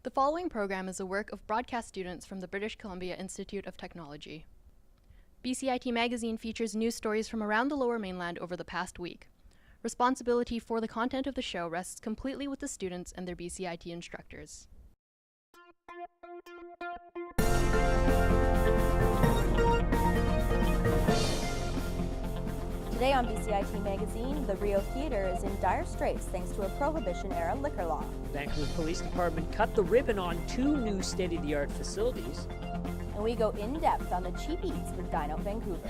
The following program is a work of broadcast students from the British Columbia Institute of Technology. BCIT Magazine features news stories from around the Lower Mainland over the past week. Responsibility for the content of the show rests completely with the students and their BCIT instructors. Today on BCIT Magazine, the Rio Theatre is in dire straits thanks to a Prohibition-era liquor law. Vancouver Police Department cut the ribbon on 2 new state-of-the-art facilities. And we go in-depth on the cheap eats with Dine-Out Vancouver.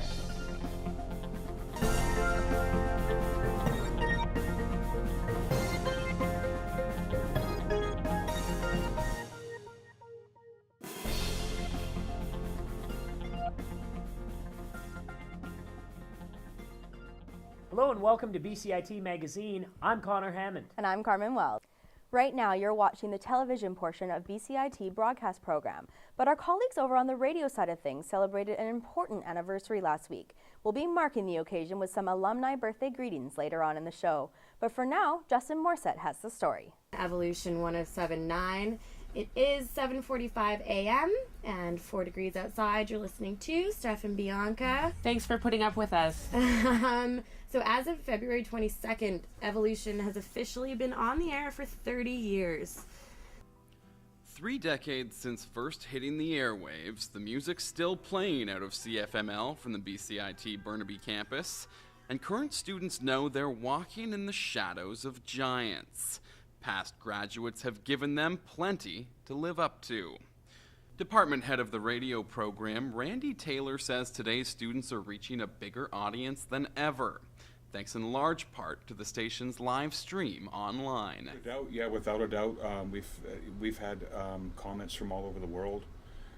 Hello and welcome to BCIT Magazine. I'm Conor Hammond. And I'm Carmen Weld. Right now you're watching the television portion of BCIT broadcast program, but our colleagues over on the radio side of things celebrated an important anniversary last week. We'll be marking the occasion with some alumni birthday greetings later on in the show. But for now, Morissette has the story. Evolution 1079. It is 7:45 a.m. and 4 degrees outside. You're listening to Stephan, Bianca. Thanks for putting up with us. So as of February 22nd, Evolution has officially been on the air for 30 years. 3 decades since first hitting the airwaves, the music's still playing out of CFML from the BCIT Burnaby campus, and current students know they're walking in the shadows of giants. Past graduates have given them plenty to live up to. Department head of the radio program, Randy Taylor, says today's students are reaching a bigger audience than ever, thanks in large part to the station's live stream online. Without a doubt. We've had comments from all over the world,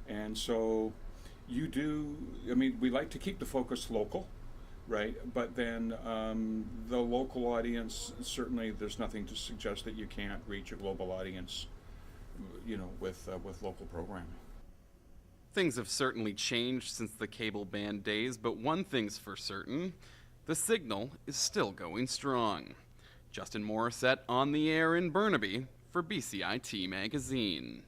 and so we like to keep the focus local, right? But then the local audience, certainly there's nothing to suggest that you can't reach a global audience, with local programming. Things have certainly changed since the cable band days, but one thing's for certain: the signal is still going strong. Morissette on the air in Burnaby for BCIT Magazine.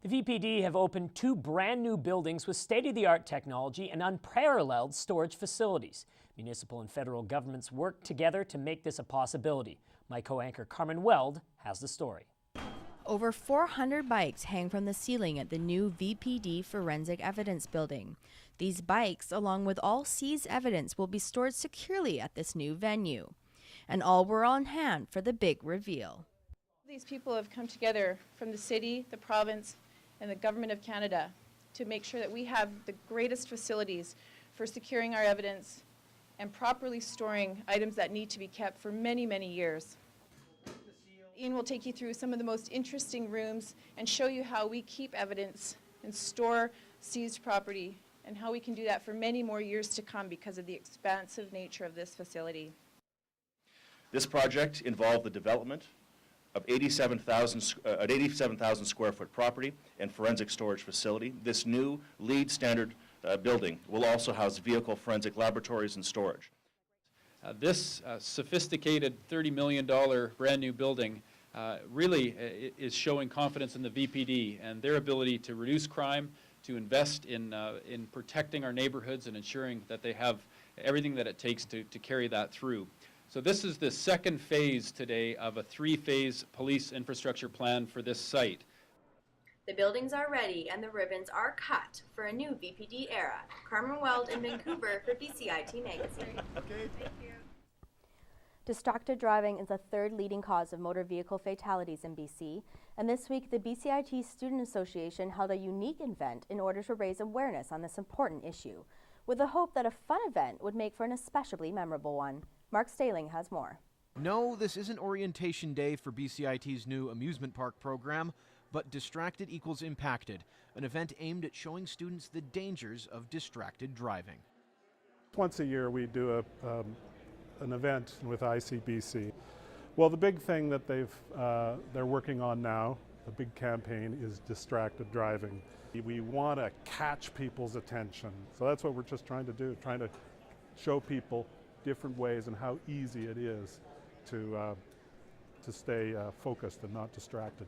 The VPD have opened 2 brand new buildings with state-of-the-art technology and unparalleled storage facilities. Municipal and federal governments work together to make this a possibility. My co-anchor Carmen Weld has the story. Over 400 bikes hang from the ceiling at the new VPD Forensic Evidence Building. These bikes, along with all seized evidence, will be stored securely at this new venue. And all were on hand for the big reveal. These people have come together from the city, the province, and the Government of Canada to make sure that we have the greatest facilities for securing our evidence and properly storing items that need to be kept for many, many years. Ian will take you through some of the most interesting rooms and show you how we keep evidence and store seized property, and how we can do that for many more years to come because of the expansive nature of this facility. This project involved the development of 87,000 square foot property and forensic storage facility. This new LEED standard building will also house vehicle forensic laboratories and storage. This sophisticated $30 million brand new building really is showing confidence in the VPD and their ability to reduce crime, to invest in protecting our neighborhoods and ensuring that they have everything that it takes to carry that through. So this is the second phase today of a 3-phase police infrastructure plan for this site. The buildings are ready and the ribbons are cut for a new VPD era. Carmen Weld in Vancouver for BCIT Magazine. Okay. Thank you. Distracted driving is the 3rd leading cause of motor vehicle fatalities in BC, and this week the BCIT Student Association held a unique event in order to raise awareness on this important issue, with the hope that a fun event would make for an especially memorable one. Mark Staling has more. No, this isn't orientation day for BCIT's new amusement park program, but Distracted Equals Impacted, an event aimed at showing students the dangers of distracted driving. Once a year we do an event with ICBC. Well, the big thing that they're working on now, the big campaign, is distracted driving. We want to catch people's attention. So that's what we're just trying to do, trying to show people different ways and how easy it is to stay focused and not distracted.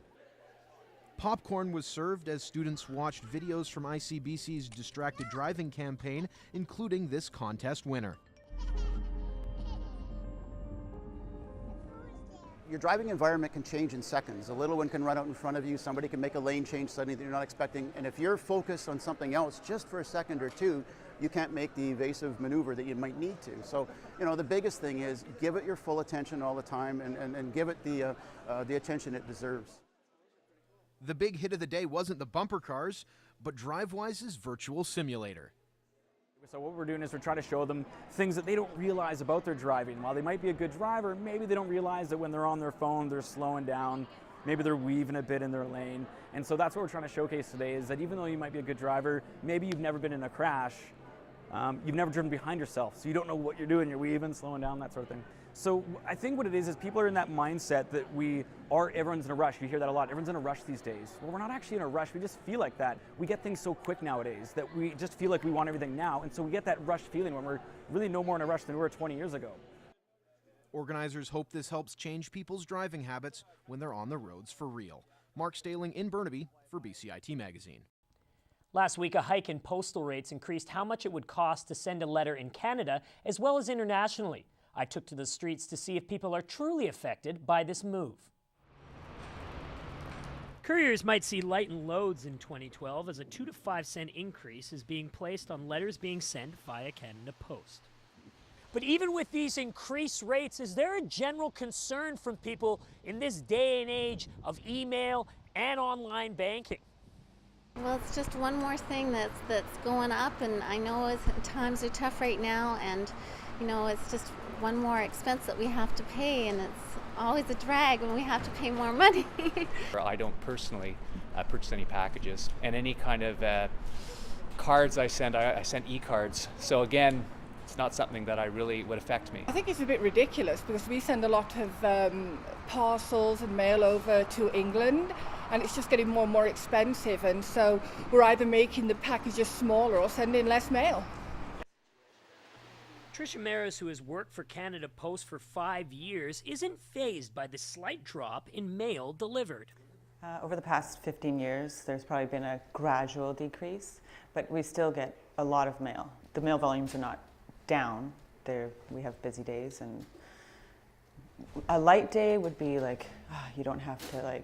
Popcorn was served as students watched videos from ICBC's distracted driving campaign, including this contest winner. Your driving environment can change in seconds. A little one can run out in front of you, somebody can make a lane change suddenly that you're not expecting, and if you're focused on something else just for a second or two, you can't make the evasive maneuver that you might need to. So, the biggest thing is give it your full attention all the time and give it the attention it deserves. The big hit of the day wasn't the bumper cars, but DriveWise's virtual simulator. So what we're doing is we're trying to show them things that they don't realize about their driving. While they might be a good driver, maybe they don't realize that when they're on their phone, they're slowing down. Maybe they're weaving a bit in their lane. And so that's what we're trying to showcase today, is that even though you might be a good driver, maybe you've never been in a crash, you've never driven behind yourself, so you don't know what you're doing. You're weaving, slowing down, that sort of thing. So I think what it is people are in that mindset that everyone's in a rush. You hear that a lot. Everyone's in a rush these days. Well, we're not actually in a rush. We just feel like that. We get things so quick nowadays that we just feel like we want everything now. And so we get that rush feeling when we're really no more in a rush than we were 20 years ago. Organizers hope this helps change people's driving habits when they're on the roads for real. Mark Staling in Burnaby for BCIT Magazine. Last week, a hike in postal rates increased how much it would cost to send a letter in Canada as well as internationally. I took to the streets to see if people are truly affected by this move. Couriers might see lightened loads in 2012 as a 2 to 5 cent increase is being placed on letters being sent via Canada Post. But even with these increased rates, is there a general concern from people in this day and age of email and online banking? Well, it's just one more thing that's going up, and I know times are tough right now, and it's just one more expense that we have to pay, and it's always a drag when we have to pay more money. I don't personally purchase any packages, and any kind of cards I send e-cards. So again, it's not something that really would affect me. I think it's a bit ridiculous because we send a lot of parcels and mail over to England, and it's just getting more and more expensive, and so we're either making the packages smaller or sending less mail. Tricia Maris, who has worked for Canada Post for 5 years, isn't fazed by the slight drop in mail delivered. Over the past 15 years, there's probably been a gradual decrease, but we still get a lot of mail. The mail volumes are not down. We have busy days, and a light day would be like, you don't have to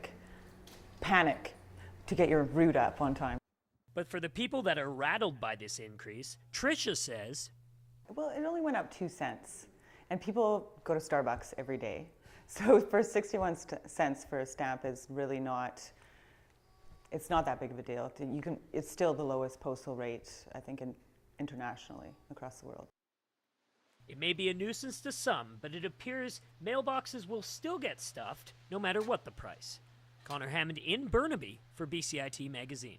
panic to get your route up on time. But for the people that are rattled by this increase, Tricia says, well, it only went up 2 cents, and people go to Starbucks every day. So for 61 cents for a stamp is really it's not that big of a deal. It's still the lowest postal rate, I think, internationally across the world. It may be a nuisance to some, but it appears mailboxes will still get stuffed no matter what the price. Conor Hammond in Burnaby for BCIT Magazine.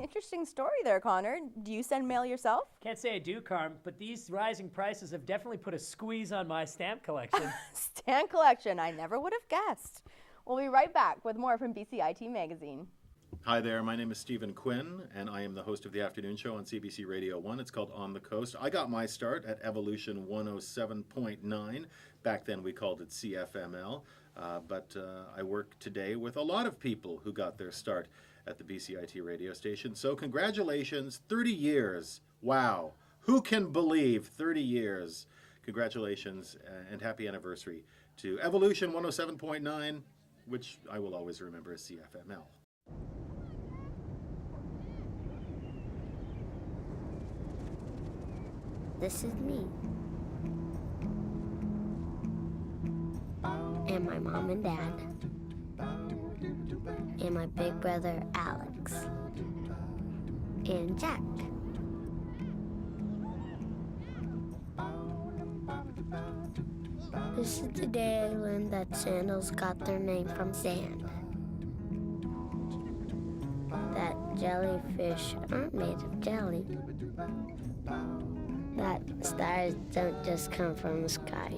Interesting story there, Conor. Do you send mail yourself? Can't say I do, Carm, but these rising prices have definitely put a squeeze on my stamp collection. Stamp collection, I never would have guessed. We'll be right back with more from BCIT Magazine. Hi there, my name is Stephen Quinn, and I am the host of the afternoon show on CBC Radio 1. It's called On the Coast. I got my start at Evolution 107.9. Back then we called it CFML, but I work today with a lot of people who got their start at the BCIT radio station. So congratulations, 30 years. Wow. Who can believe 30 years? Congratulations and happy anniversary to Evolution 107.9, which I will always remember as CFML. This is me. And my mom and dad. And my big brother Alex. And Jack. This is the day I learned that sandals got their name from sand. That jellyfish aren't made of jelly. That stars don't just come from the sky.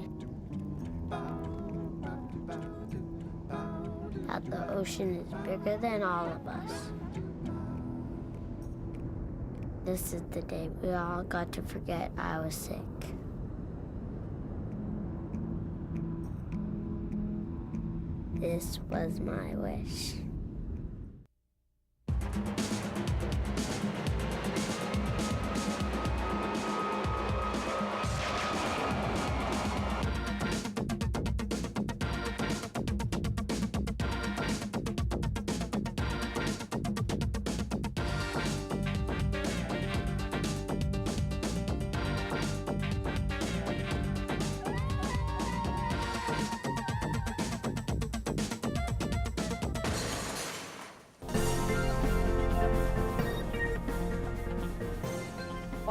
That the ocean is bigger than all of us. This is the day we all got to forget I was sick. This was my wish.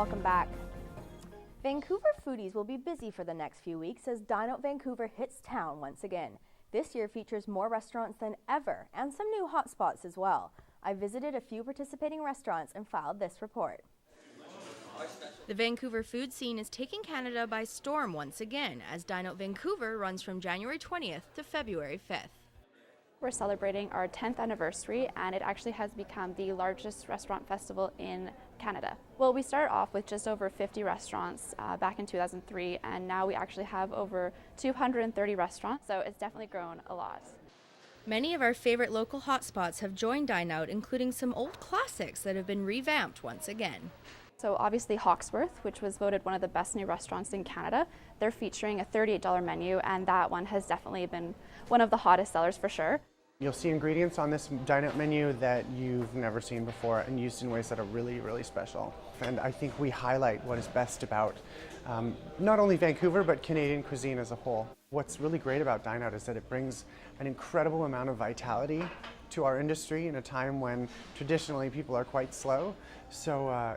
Welcome back. Vancouver foodies will be busy for the next few weeks as Dine-Out Vancouver hits town once again. This year features more restaurants than ever and some new hotspots as well. I visited a few participating restaurants and filed this report. The Vancouver food scene is taking Canada by storm once again as Dine-Out Vancouver runs from January 20th to February 5th. We're celebrating our 10th anniversary, and it actually has become the largest restaurant festival in Canada. Well, we started off with just over 50 restaurants back in 2003, and now we actually have over 230 restaurants, so it's definitely grown a lot. Many of our favorite local hotspots have joined Dine-Out, including some old classics that have been revamped once again. So obviously Hawksworth, which was voted one of the best new restaurants in Canada, they're featuring a $38 menu, and that one has definitely been one of the hottest sellers for sure. You'll see ingredients on this dine-out menu that you've never seen before and used in ways that are really, really special. And I think we highlight what is best about not only Vancouver, but Canadian cuisine as a whole. What's really great about Dine-Out is that it brings an incredible amount of vitality to our industry in a time when traditionally people are quite slow. So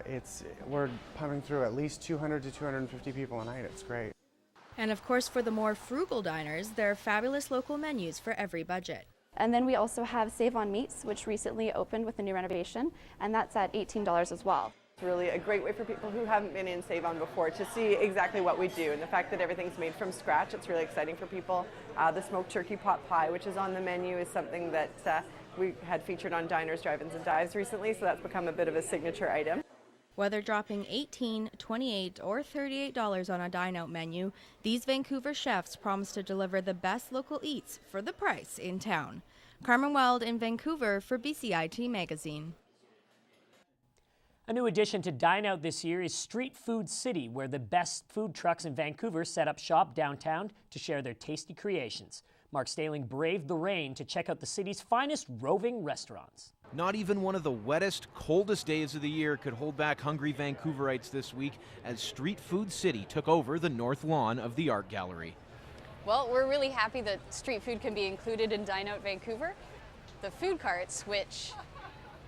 we're pumping through at least 200 to 250 people a night. It's great. And of course, for the more frugal diners, there are fabulous local menus for every budget. And then we also have Save on Meats, which recently opened with a new renovation, and that's at $18 as well. It's really a great way for people who haven't been in Save On before to see exactly what we do, and the fact that everything's made from scratch, it's really exciting for people. The smoked turkey pot pie, which is on the menu, is something that we had featured on Diners, Drive-Ins and Dives recently, so that's become a bit of a signature item. Whether dropping $18, $28, or $38 on a dine-out menu, these Vancouver chefs promise to deliver the best local eats for the price in town. Carmen Weld in Vancouver for BCIT Magazine. A new addition to Dine-Out this year is Street Food City, where the best food trucks in Vancouver set up shop downtown to share their tasty creations. Mark Staling braved the rain to check out the city's finest roving restaurants. Not even one of the wettest, coldest days of the year could hold back hungry Vancouverites this week as Street Food City took over the north lawn of the art gallery. Well, we're really happy that street food can be included in Dine-Out Vancouver. The food carts, which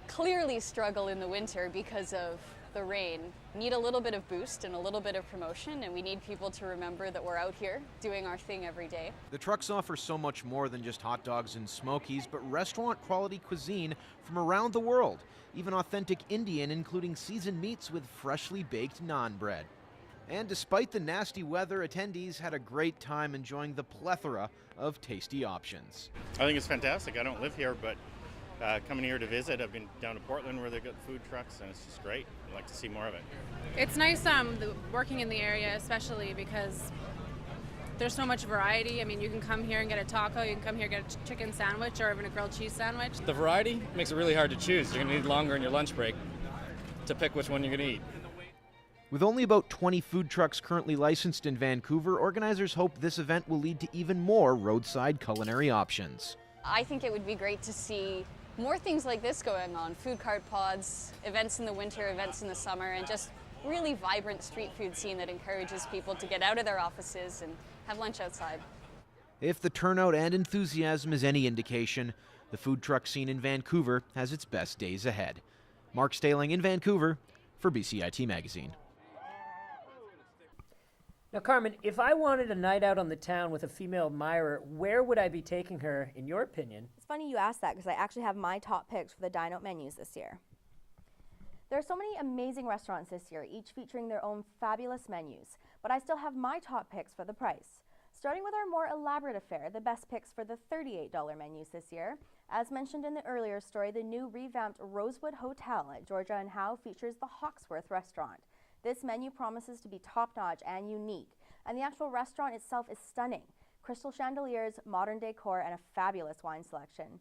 clearly struggle in the winter because of the rain, need a little bit of boost and a little bit of promotion, and we need people to remember that we're out here doing our thing every day. The trucks offer so much more than just hot dogs and smokies, but restaurant-quality cuisine from around the world, even authentic Indian, including seasoned meats with freshly baked naan bread. And despite the nasty weather, attendees had a great time enjoying the plethora of tasty options. I think it's fantastic. I don't live here, but coming here to visit, I've been down to Portland where they've got food trucks, and it's just great. I'd like to see more of it. It's nice working in the area, especially because there's so much variety. I mean, you can come here and get a taco, you can come here and get a chicken sandwich or even a grilled cheese sandwich. The variety makes it really hard to choose. You're going to need longer in your lunch break to pick which one you're going to eat. With only about 20 food trucks currently licensed in Vancouver, organizers hope this event will lead to even more roadside culinary options. I think it would be great to see more things like this going on, food cart pods, events in the winter, events in the summer, and just really vibrant street food scene that encourages people to get out of their offices and have lunch outside. If the turnout and enthusiasm is any indication, the food truck scene in Vancouver has its best days ahead. Mark Staling in Vancouver for BCIT Magazine. Now, Carmen, if I wanted a night out on the town with a female admirer, where would I be taking her, in your opinion? It's funny you asked that because I actually have my top picks for the Dine-Out menus this year. There are so many amazing restaurants this year, each featuring their own fabulous menus, but I still have my top picks for the price. Starting with our more elaborate affair, the best picks for the $38 menus this year. As mentioned in the earlier story, the new revamped Rosewood Hotel at Georgia and Howe features the Hawksworth restaurant. This menu promises to be top-notch and unique, and the actual restaurant itself is stunning. Crystal chandeliers, modern decor, and a fabulous wine selection.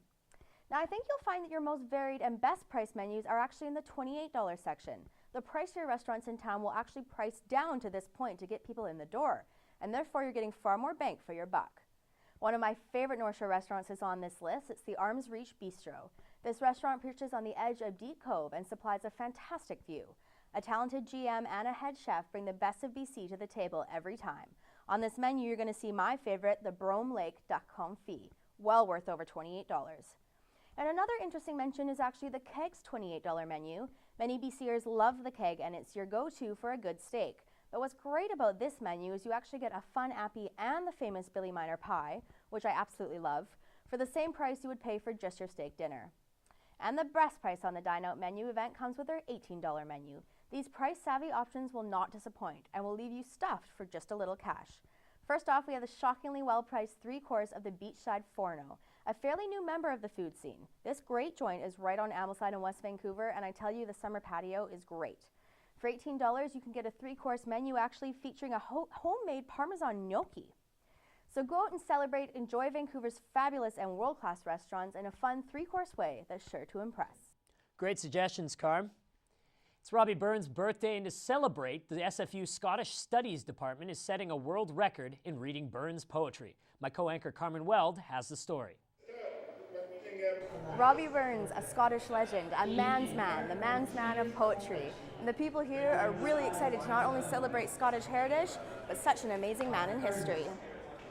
Now, I think you'll find that your most varied and best price menus are actually in the $28 section. The pricier restaurants in town will actually price down to this point to get people in the door, and therefore you're getting far more bang for your buck. One of my favorite North Shore restaurants is on this list. It's the Arms Reach Bistro. This restaurant perches on the edge of Deep Cove and supplies a fantastic view. A talented GM and a head chef bring the best of BC to the table every time. On this menu, you're going to see my favorite, the Brome Lake Duck Confit, well worth over $28. And another interesting mention is actually the Keg's $28 menu. Many BCers love the Keg, and it's your go-to for a good steak. But what's great about this menu is you actually get a fun appy and the famous Billy Miner pie, which I absolutely love, for the same price you would pay for just your steak dinner. And the best price on the Dine-Out menu event comes with their $18 menu. These price-savvy options will not disappoint and will leave you stuffed for just a little cash. First off, we have the shockingly well-priced 3-course of the Beachside Forno, a fairly new member of the food scene. This great joint is right on Ambleside in West Vancouver, and I tell you, the summer patio is great. For $18, you can get a 3-course menu actually featuring a homemade Parmesan gnocchi. So go out and celebrate, enjoy Vancouver's fabulous and world-class restaurants in a fun 3-course way that's sure to impress. Great suggestions, Carm. It's Robbie Burns' birthday, and to celebrate, the SFU Scottish Studies Department is setting a world record in reading Burns poetry. My co-anchor Carmen Weld has the story. Robbie Burns, a Scottish legend, a man's man, the man's man of poetry. And the people here are really excited to not only celebrate Scottish heritage, but such an amazing man in history.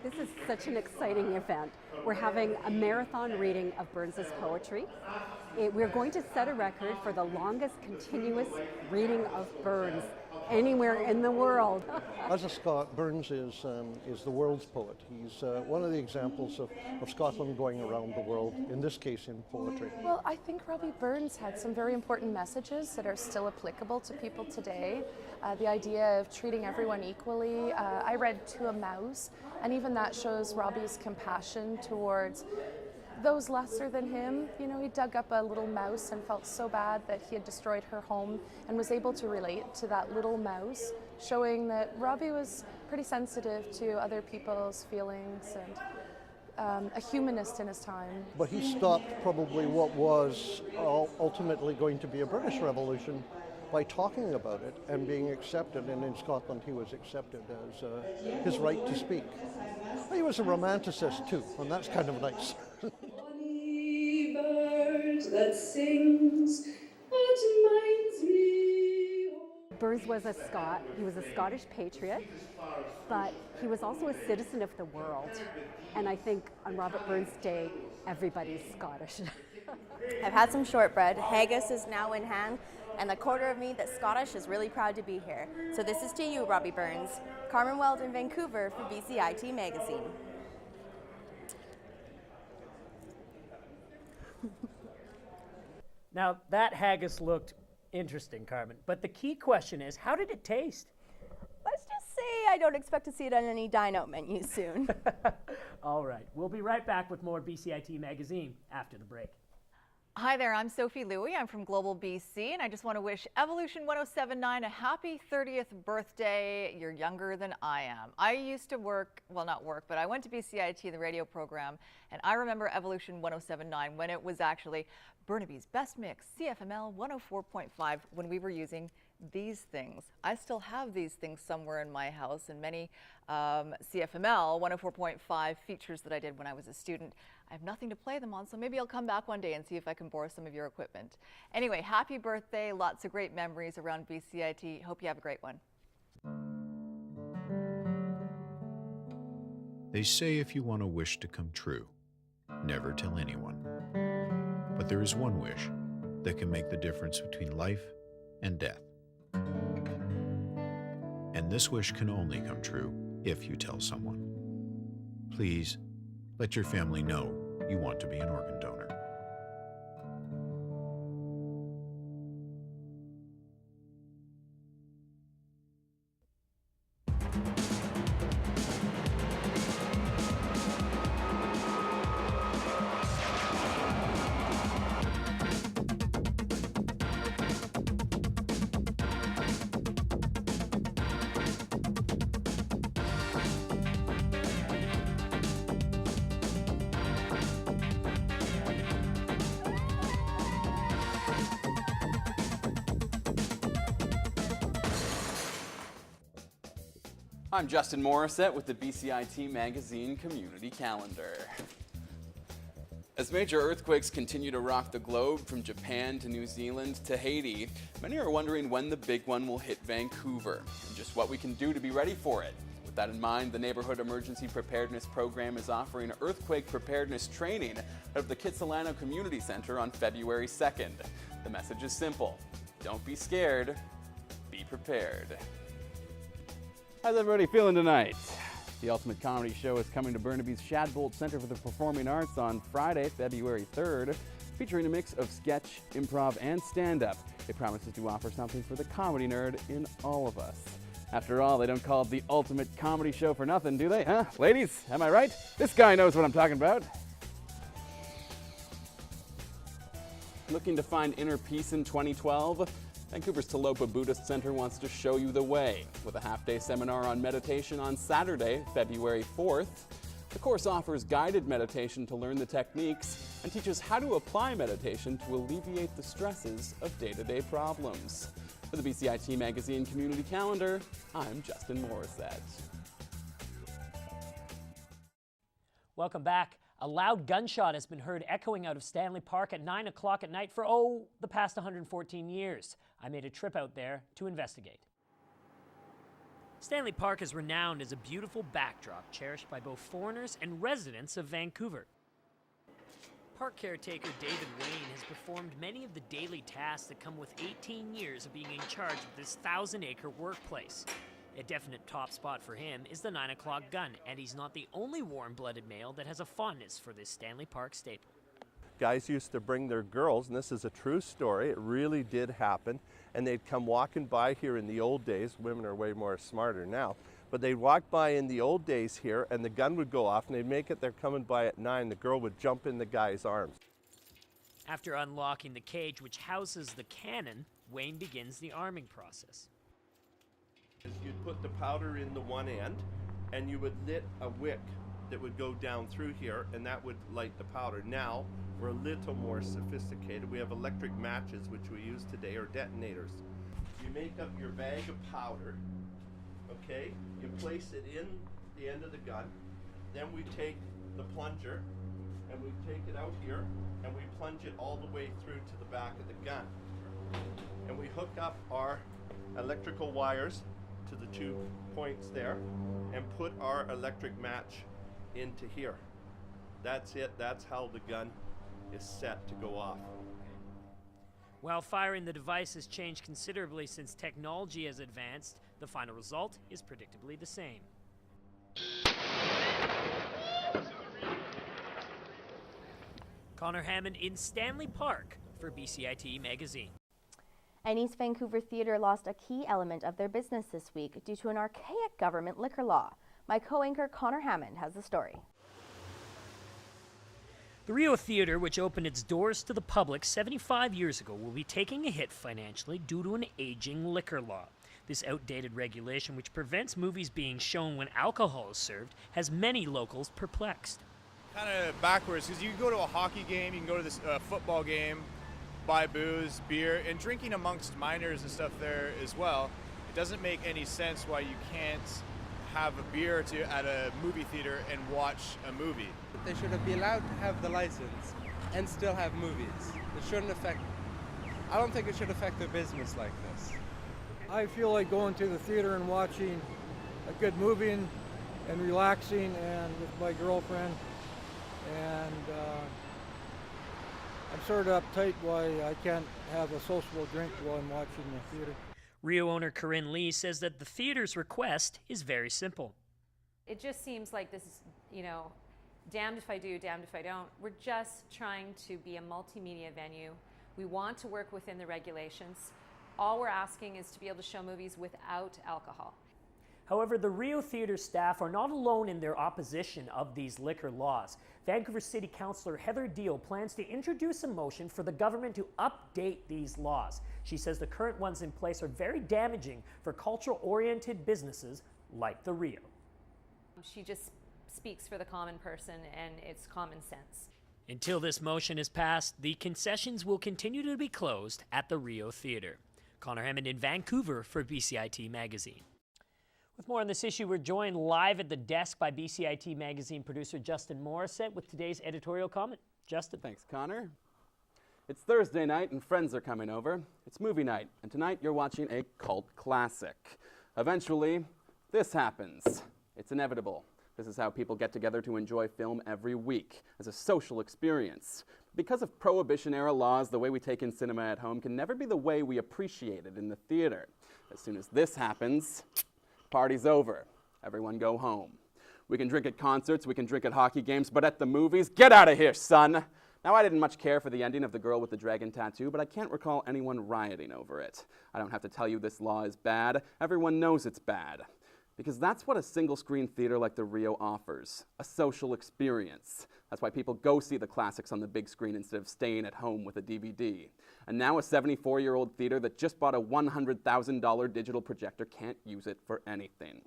This is such an exciting event. We're having a marathon reading of Burns's poetry. We're going to set a record for the longest continuous reading of Burns anywhere in the world. As a Scot, Burns is the world's poet. He's one of the examples of Scotland going around the world, in this case in poetry. Well, I think Robbie Burns had some very important messages that are still applicable to people today. The idea of treating everyone equally. I read To a Mouse, and even that shows Robbie's compassion towards those lesser than him. You know, he dug up a little mouse and felt so bad that he had destroyed her home and was able to relate to that little mouse, showing that Robbie was pretty sensitive to other people's feelings and a humanist in his time. But he stopped probably what was ultimately going to be a British Revolution by talking about it and being accepted, and in Scotland he was accepted as his right to speak. He was a romanticist too, and that's kind of nice. That sings, reminds me. Burns was a Scot. He was a Scottish patriot, but he was also a citizen of the world. And I think on Robert Burns' Day, everybody's Scottish. I've had some shortbread, haggis is now in hand, and the quarter of me that's Scottish is really proud to be here. So this is to you, Robbie Burns. Carmen Weld in Vancouver for BCIT Magazine. Now, that haggis looked interesting, Carmen, but the key question is, how did it taste? Let's just say I don't expect to see it on any Dine-Out menus soon. All right, we'll be right back with more BCIT Magazine after the break. Hi there, I'm Sophie Louie. I'm from Global BC, and I just want to wish Evolution 1079 a happy 30th birthday. You're younger than I am. I used to work, well, not work, but I went to BCIT, the radio program, and I remember Evolution 1079 when it was actually Burnaby's Best Mix, CFML 104.5, when we were using these things. I still have these things somewhere in my house, and many CFML 104.5 features that I did when I was a student. I have nothing to play them on, so maybe I'll come back one day and see if I can borrow some of your equipment. Anyway, happy birthday, lots of great memories around BCIT. Hope you have a great one. They say if you want a wish to come true, never tell anyone. But there is one wish that can make the difference between life and death. And this wish can only come true if you tell someone. Please, let your family know you want to be an organ donor. I'm Justin Morissette with the BCIT Magazine Community Calendar. As major earthquakes continue to rock the globe from Japan to New Zealand to Haiti, many are wondering when the big one will hit Vancouver and just what we can do to be ready for it. With With that in mind, the Neighborhood Emergency Preparedness Program is offering earthquake preparedness training at the Kitsilano Community Center on February 2nd. The message is simple: don't be scared, be prepared. How's everybody feeling tonight? The Ultimate Comedy Show is coming to Burnaby's Shadbolt Center for the Performing Arts on Friday, February 3rd, featuring a mix of sketch, improv, and stand-up. It promises to offer something for the comedy nerd in all of us. After all, they don't call it the Ultimate Comedy Show for nothing, do they? Huh? Ladies, am I right? This guy knows what I'm talking about. Looking to find inner peace in 2012? Vancouver's Talopa Buddhist Center wants to show you the way. With a half-day seminar on meditation on Saturday, February 4th, the course offers guided meditation to learn the techniques and teaches how to apply meditation to alleviate the stresses of day-to-day problems. For the BCIT Magazine Community Calendar, I'm Justin Morissette. Welcome back. A loud gunshot has been heard echoing out of Stanley Park at 9 o'clock at night for, the past 114 years. I made a trip out there to investigate. Stanley Park is renowned as a beautiful backdrop cherished by both foreigners and residents of Vancouver. Park caretaker David Wayne has performed many of the daily tasks that come with 18 years of being in charge of this 1,000-acre workplace. A definite top spot for him is the 9 o'clock gun, and he's not the only warm-blooded male that has a fondness for this Stanley Park staple. Guys used to bring their girls, and this is a true story, it really did happen, and they'd come walking by here in the old days. Women are way more smarter now, but they'd walk by in the old days here, and the gun would go off, and they'd make it they're coming by at 9, the girl would jump in the guy's arms. After unlocking the cage which houses the cannon, Wayne begins the arming process. You'd put the powder in the one end, and you would lit a wick that would go down through here, and that would light the powder. Now, we're a little more sophisticated. We have electric matches, which we use today, or detonators. You make up your bag of powder, okay? You place it in the end of the gun. Then we take the plunger, and we take it out here, and we plunge it all the way through to the back of the gun. And we hook up our electrical wires to the 2 points there and put our electric match into here. That's it. That's how the gun is set to go off. While firing the device has changed considerably since technology has advanced, the final result is predictably the same. Conor Hammond in Stanley Park for BCIT Magazine. And East Vancouver Theatre lost a key element of their business this week due to an archaic government liquor law. My co-anchor Conor Hammond has the story. The Rio Theatre, which opened its doors to the public 75 years ago, will be taking a hit financially due to an aging liquor law. This outdated regulation, which prevents movies being shown when alcohol is served, has many locals perplexed. Kind of backwards, because you can go to a hockey game, you can go to this football game, buy booze, beer, and drinking amongst minors and stuff there as well. It doesn't make any sense why you can't have a beer or two at a movie theater and watch a movie. They should be allowed to have the license and still have movies. It shouldn't affect, I don't think it should affect their business like this. I feel like going to the theater and watching a good movie and relaxing and with my girlfriend, and I'm sort of uptight why I can't have a sociable drink while I'm watching the theater. Rio owner Corinne Lee says that the theater's request is very simple. It just seems like this is, damned if I do, damned if I don't. We're just trying to be a multimedia venue. We want to work within the regulations. All we're asking is to be able to show movies without alcohol. However, the Rio Theatre staff are not alone in their opposition of these liquor laws. Vancouver City Councillor Heather Deal plans to introduce a motion for the government to update these laws. She says the current ones in place are very damaging for cultural-oriented businesses like the Rio. She just speaks for the common person, and it's common sense. Until this motion is passed, the concessions will continue to be closed at the Rio Theatre. Conor Hammond in Vancouver for BCIT Magazine. With more on this issue, we're joined live at the desk by BCIT Magazine producer Justin Morissette with today's editorial comment. Justin. Thanks, Conor. It's Thursday night and friends are coming over. It's movie night, and tonight you're watching a cult classic. Eventually, this happens. It's inevitable. This is how people get together to enjoy film every week, as a social experience. Because of Prohibition-era laws, the way we take in cinema at home can never be the way we appreciate it in the theater. As soon as this happens, party's over. Everyone go home. We can drink at concerts, we can drink at hockey games, but at the movies, get out of here, son! Now, I didn't much care for the ending of The Girl with the Dragon Tattoo, but I can't recall anyone rioting over it. I don't have to tell you this law is bad. Everyone knows it's bad. Because that's what a single-screen theater like the Rio offers, a social experience. That's why people go see the classics on the big screen instead of staying at home with a DVD. And now a 74-year-old theater that just bought a $100,000 digital projector can't use it for anything.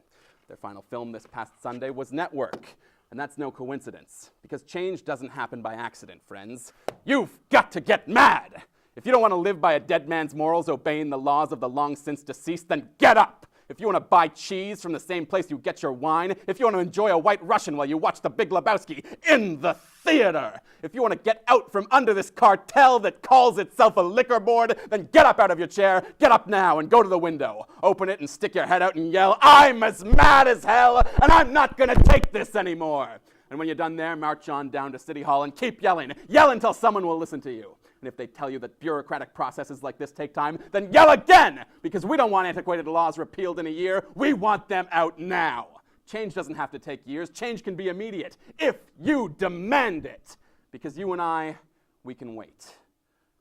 Their final film this past Sunday was Network. And that's no coincidence, because change doesn't happen by accident, friends. You've got to get mad! If you don't want to live by a dead man's morals obeying the laws of the long since deceased, then get up! If you want to buy cheese from the same place you get your wine, if you want to enjoy a White Russian while you watch The Big Lebowski in the theater, if you want to get out from under this cartel that calls itself a liquor board, then get up out of your chair, get up now and go to the window. Open it and stick your head out and yell, "I'm as mad as hell, and I'm not going to take this anymore." And when you're done there, march on down to City Hall and keep yelling. Yell until someone will listen to you. And if they tell you that bureaucratic processes like this take time, then yell again! Because we don't want antiquated laws repealed in a year. We want them out now. Change doesn't have to take years. Change can be immediate if you demand it. Because you and I, we can wait.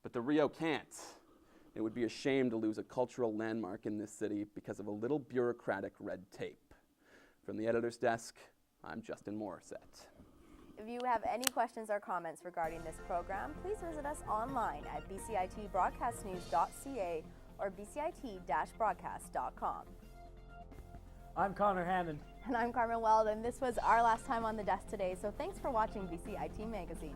But the Rio can't. It would be a shame to lose a cultural landmark in this city because of a little bureaucratic red tape. From the editor's desk, I'm Justin Morissette. If you have any questions or comments regarding this program, please visit us online at bcitbroadcastnews.ca or bcit-broadcast.com. I'm Conor Hammond. And I'm Carmen Weld, and this was our last time on the desk today, so thanks for watching BCIT Magazine.